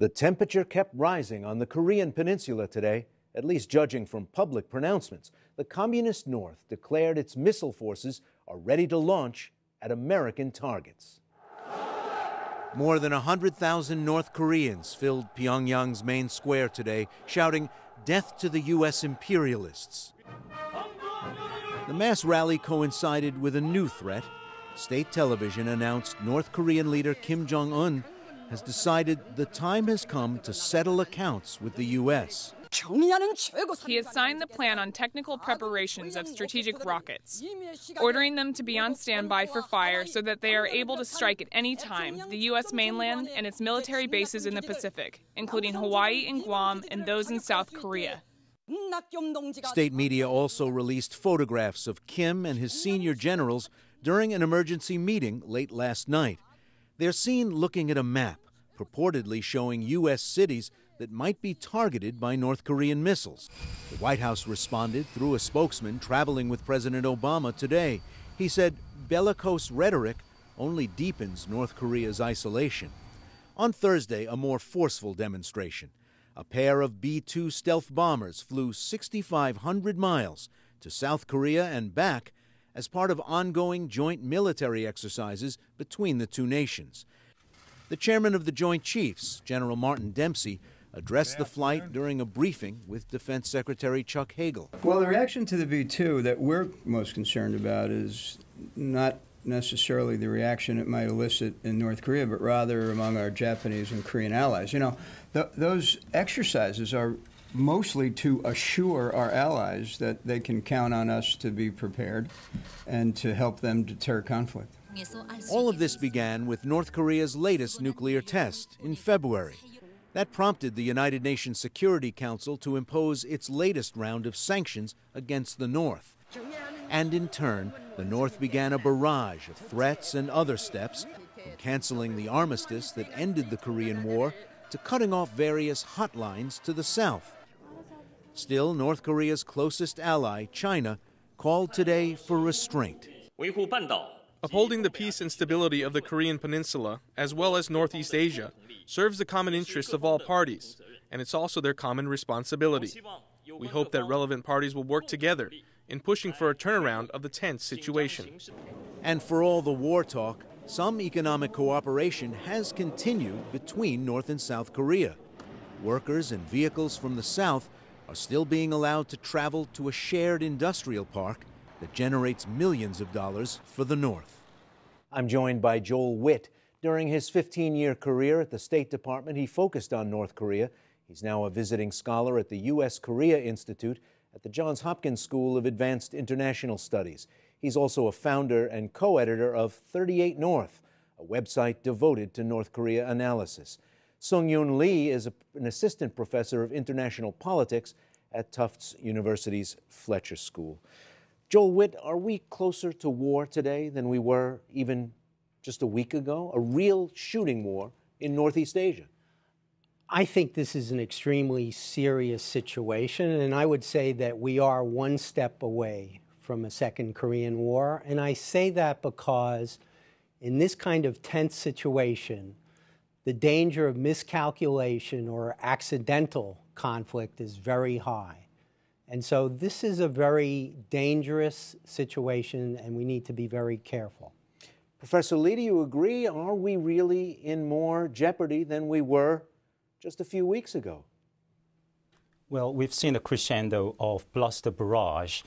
The temperature kept rising on the Korean peninsula today, at least judging from public pronouncements. The Communist North declared its missile forces are ready to launch at American targets. More than 100,000 North Koreans filled Pyongyang's main square today, shouting, "Death to the U.S. imperialists." The mass rally coincided with a new threat. State television announced North Korean leader Kim Jong-un has decided the time has come to settle accounts with the U.S. He has signed the plan on technical preparations of strategic rockets, ordering them to be on standby for fire so that they are able to strike at any time the U.S. mainland and its military bases in the Pacific, including Hawaii and Guam and those in South Korea. State media also released photographs of Kim and his senior generals during an emergency meeting late last night. They're seen looking at a map, purportedly showing U.S. cities that might be targeted by North Korean missiles. The White House responded through a spokesman traveling with President Obama today. He said bellicose rhetoric only deepens North Korea's isolation. On Thursday, a more forceful demonstration. A pair of B-2 stealth bombers flew 6,500 miles to South Korea and back as part of ongoing joint military exercises between the two nations. The chairman of the Joint Chiefs, General Martin Dempsey, addressed the flight during a briefing with Defense Secretary Chuck Hagel. Well, the reaction to the B-2 that we're most concerned about is not necessarily the reaction it might elicit in North Korea, but rather among our Japanese and Korean allies. You know, those exercises are mostly to assure our allies that they can count on us to be prepared and to help them deter conflict. All of this began with North Korea's latest nuclear test in February. That prompted the United Nations Security Council to impose its latest round of sanctions against the North. And in turn, the North began a barrage of threats and other steps, from canceling the armistice that ended the Korean War to cutting off various hotlines to the South. Still, North Korea's closest ally, China, called today for restraint. Upholding the peace and stability of the Korean Peninsula, as well as Northeast Asia, serves the common interests of all parties, and it's also their common responsibility. We hope that relevant parties will work together in pushing for a turnaround of the tense situation. And for all the war talk, some economic cooperation has continued between North and South Korea. Workers and vehicles from the South are still being allowed to travel to a shared industrial park that generates millions of dollars for the North. I'm joined by Joel Witt. During his 15-year career at the State Department, he focused on North Korea. He's now a visiting scholar at the U.S.-Korea Institute at the Johns Hopkins School of Advanced International Studies. He's also a founder and co-editor of 38 North, a website devoted to North Korea analysis. Sung-Yoon Lee is an assistant professor of international politics at Tufts University's Fletcher School. Joel Witt, are we closer to war today than we were even just a week ago? A real shooting war in Northeast Asia? I think this is an extremely serious situation, and I would say that we are one step away from a second Korean War. And I say that because in this kind of tense situation, the danger of miscalculation or accidental conflict is very high. And so this is a very dangerous situation, and we need to be very careful. Professor Lee, do you agree? Are we really in more jeopardy than we were just a few weeks ago? Well, we've seen a crescendo of bluster barrage.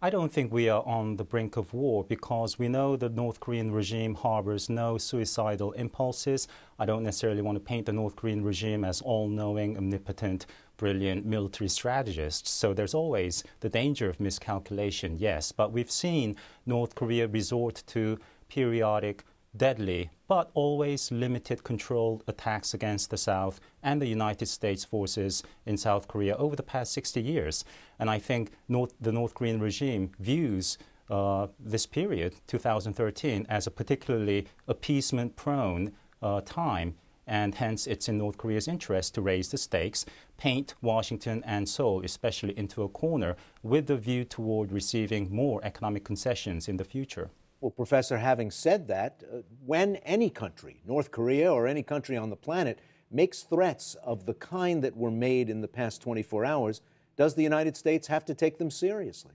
I don't think we are on the brink of war because we know the North Korean regime harbors no suicidal impulses. I don't necessarily want to paint the North Korean regime as all-knowing, omnipotent, brilliant military strategists. So there's always the danger of miscalculation, yes. But we've seen North Korea resort to periodic, deadly, but always limited controlled attacks against the South and the United States forces in South Korea over the past 60 years. And I think the North Korean regime views this period, 2013, as a particularly appeasement-prone time. And hence, it's in North Korea's interest to raise the stakes, paint Washington and Seoul especially into a corner with the view toward receiving more economic concessions in the future. Well, Professor, having said that, when any country, North Korea or any country on the planet, makes threats of the kind that were made in the past 24 hours, does the United States have to take them seriously?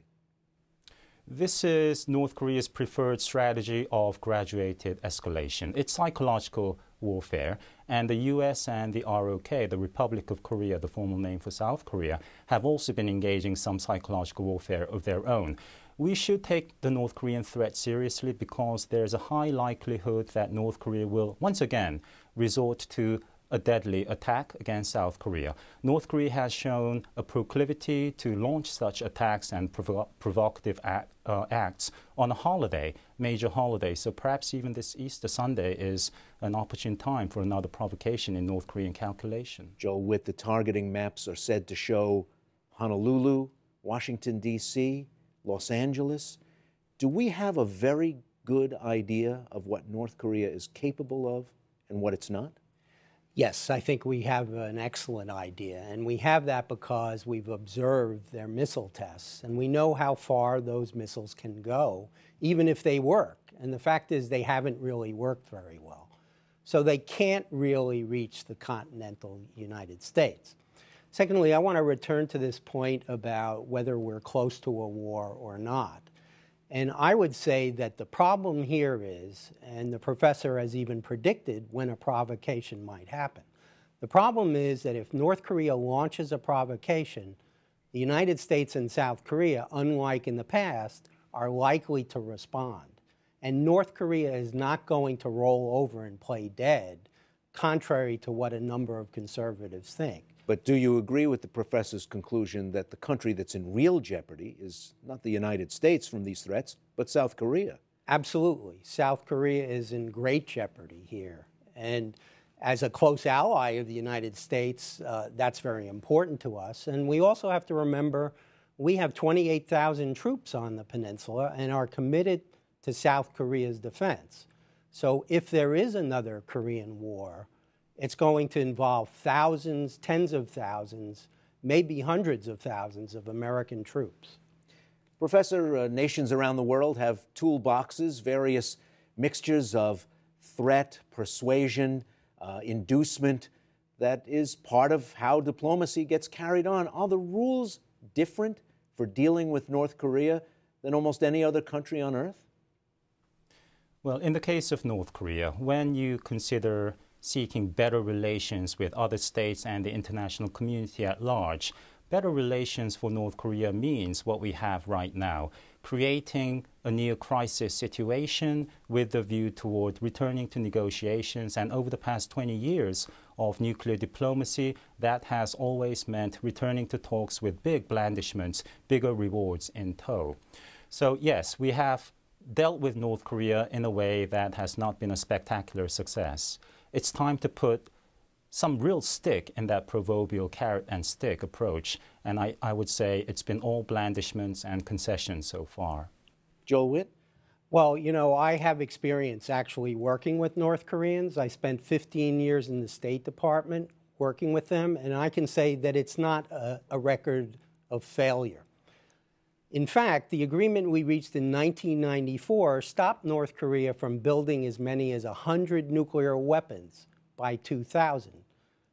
This is North Korea's preferred strategy of graduated escalation. It's psychological warfare, and the U.S. and the ROK, the Republic of Korea, the formal name for South Korea, have also been engaging some psychological warfare of their own. We should take the North Korean threat seriously because there's a high likelihood that North Korea will once again resort to a deadly attack against South Korea. North Korea has shown a proclivity to launch such attacks and provocative acts on a holiday, major holiday. So perhaps even this Easter Sunday is an opportune time for another provocation in North Korean calculation. Joel Witt, the targeting maps are said to show Honolulu, Washington, D.C., Los Angeles. Do we have a very good idea of what North Korea is capable of and what it's not? Yes, I think we have an excellent idea, and we have that because we've observed their missile tests, and we know how far those missiles can go, even if they work. And the fact is they haven't really worked very well. So they can't really reach the continental United States. Secondly, I want to return to this point about whether we're close to a war or not. And I would say that the problem here is, and the professor has even predicted when a provocation might happen. The problem is that if North Korea launches a provocation, the United States and South Korea, unlike in the past, are likely to respond. And North Korea is not going to roll over and play dead, contrary to what a number of conservatives think. But do you agree with the professor's conclusion that the country that's in real jeopardy is not the United States from these threats, but South Korea? Absolutely. South Korea is in great jeopardy here. And as a close ally of the United States, that's very important to us. And we also have to remember we have 28,000 troops on the peninsula and are committed to South Korea's defense. So if there is another Korean war, it's going to involve thousands, tens of thousands, maybe hundreds of thousands of American troops. Professor, nations around the world have toolboxes, various mixtures of threat, persuasion, inducement. That is part of how diplomacy gets carried on. Are the rules different for dealing with North Korea than almost any other country on earth? Well, in the case of North Korea, when you consider seeking better relations with other states and the international community at large, better relations for North Korea means what we have right now, creating a near-crisis situation with a view toward returning to negotiations. And over the past 20 years of nuclear diplomacy, that has always meant returning to talks with big blandishments, bigger rewards in tow. So yes, we have dealt with North Korea in a way that has not been a spectacular success. It's time to put some real stick in that proverbial carrot and stick approach. And I would say it's been all blandishments and concessions so far. Joel Witt? Well, you know, I have experience actually working with North Koreans. I spent 15 years in the State Department working with them, and I can say that it's not a record of failure. In fact, the agreement we reached in 1994 stopped North Korea from building as many as 100 nuclear weapons by 2000.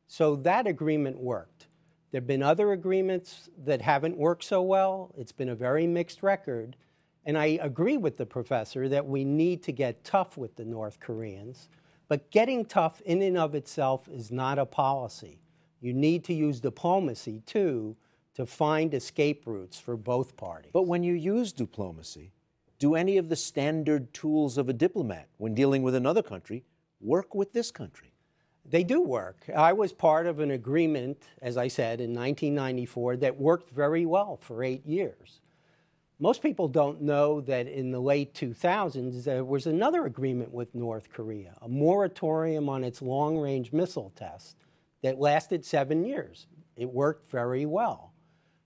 So that agreement worked. There have been other agreements that haven't worked so well. It's been a very mixed record. And I agree with the professor that we need to get tough with the North Koreans. But getting tough in and of itself is not a policy. You need to use diplomacy, too, to find escape routes for both parties. But when you use diplomacy, do any of the standard tools of a diplomat when dealing with another country work with this country? They do work. I was part of an agreement, as I said, in 1994 that worked very well for 8 years. Most people don't know that in the late 2000s, there was another agreement with North Korea, a moratorium on its long-range missile test that lasted 7 years. It worked very well.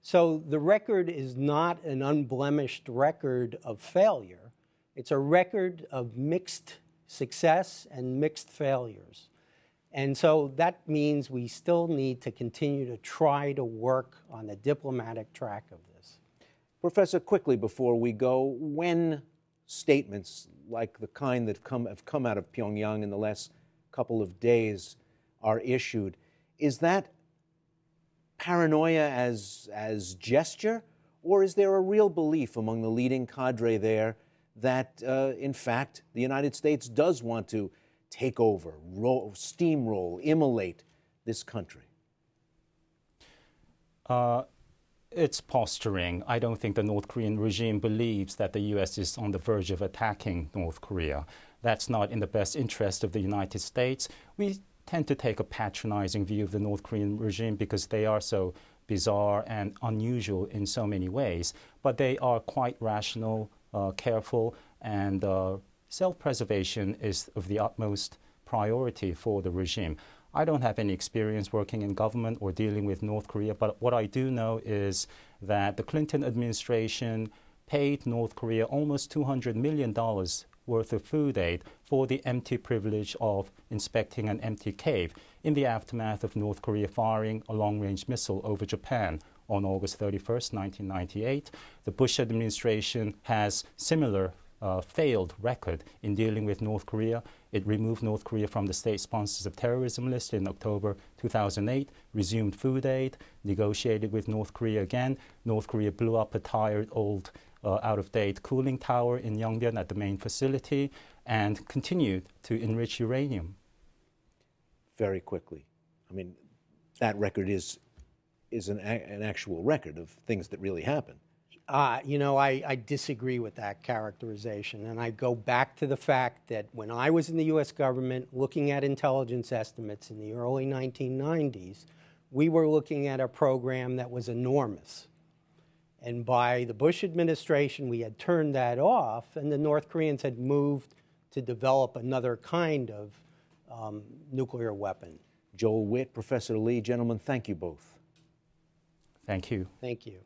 So the record is not an unblemished record of failure. It's a record of mixed success and mixed failures. And so that means we still need to continue to try to work on the diplomatic track of this. Professor, quickly before we go, when statements like the kind that have come out of Pyongyang in the last couple of days are issued. Is that paranoia as gesture, or is there a real belief among the leading cadre there that, in fact, the United States does want to take over, steamroll, immolate this country? It's posturing. I don't think the North Korean regime believes that the U.S. is on the verge of attacking North Korea. That's not in the best interest of the United States. We tend to take a patronizing view of the North Korean regime because they are so bizarre and unusual in so many ways. But they are quite rational, careful, and self-preservation is of the utmost priority for the regime. I don't have any experience working in government or dealing with North Korea, but what I do know is that the Clinton administration paid North Korea almost $200 million worth of food aid for the empty privilege of inspecting an empty cave in the aftermath of North Korea firing a long-range missile over Japan on August 31st, 1998. The Bush administration has similar failed record in dealing with North Korea. It removed North Korea from the state sponsors of terrorism list in October 2008, resumed food aid, negotiated with North Korea again. North Korea blew up a tired, old, out-of-date cooling tower in Yongbyon at the main facility and continued to enrich uranium. Very quickly. I mean, that record is an actual record of things that really happened. I disagree with that characterization, and I go back to the fact that when I was in the U.S. government looking at intelligence estimates in the early 1990s, we were looking at a program that was enormous. And by the Bush administration, we had turned that off, and the North Koreans had moved to develop another kind of nuclear weapon. Joel Witt, Professor Lee, gentlemen, thank you both. Thank you. Thank you.